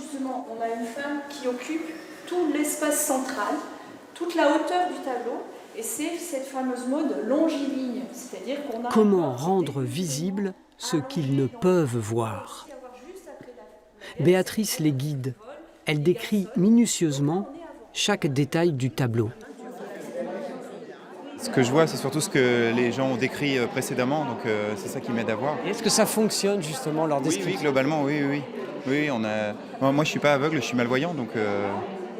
justement, on a une femme qui occupe tout l'espace central, toute la hauteur du tableau, et c'est cette fameuse mode longiligne, c'est-à-dire qu'on a... Comment rendre visible ce qu'ils ne peuvent voir? Béatrice les guide. Elle décrit minutieusement chaque détail du tableau. Ce que je vois, c'est surtout ce que les gens ont décrit précédemment, donc c'est ça qui m'aide à voir. Et est-ce que ça fonctionne justement, leur description? Oui, globalement, oui. Oui, moi, je ne suis pas aveugle, je suis malvoyant, donc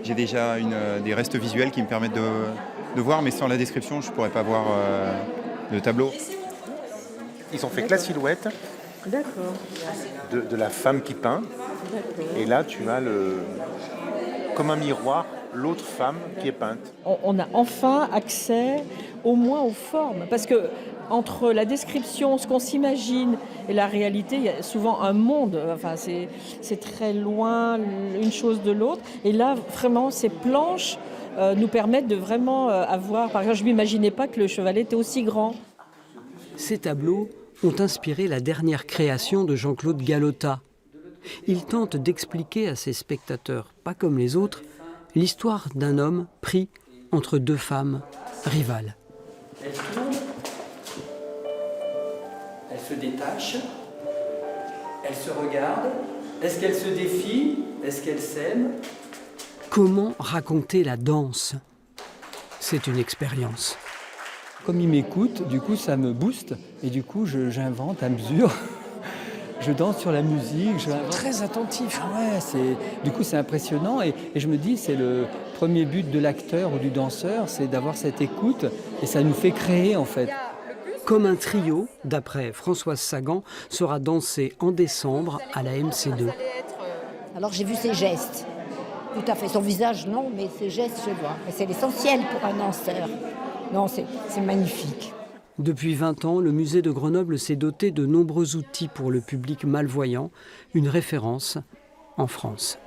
j'ai déjà des restes visuels qui me permettent de voir, mais sans la description, je ne pourrais pas voir le tableau. Ils ont fait que la silhouette de la femme qui peint. Et là, tu as comme un miroir, l'autre femme qui est peinte. On a enfin accès au moins aux formes, parce que entre la description, ce qu'on s'imagine et la réalité, il y a souvent un monde, enfin c'est très loin une chose de l'autre. Et là, vraiment, ces planches nous permettent de vraiment avoir... Par exemple, je ne m'imaginais pas que le chevalet était aussi grand. Ces tableaux ont inspiré la dernière création de Jean-Claude Galota. Il tente d'expliquer à ses spectateurs, pas comme les autres, l'histoire d'un homme pris entre deux femmes rivales. Elle tourne, elle se détache, elle se regarde. Est-ce qu'elle se défie? Est-ce qu'elle s'aime? Comment raconter la danse? C'est une expérience. Comme il m'écoute, du coup ça me booste et du coup j'invente à mesure. Je danse sur la musique. Très attentif. Ah ouais, du coup c'est impressionnant et je me dis c'est le premier but de l'acteur ou du danseur, c'est d'avoir cette écoute et ça nous fait créer en fait. Comme un trio, d'après Françoise Sagan, sera dansé en décembre à la MC2. Alors j'ai vu ses gestes, tout à fait. Son visage non, mais ses gestes je vois. Et c'est l'essentiel pour un danseur. Non, c'est magnifique. Depuis 20 ans, le musée de Grenoble s'est doté de nombreux outils pour le public malvoyant, une référence en France.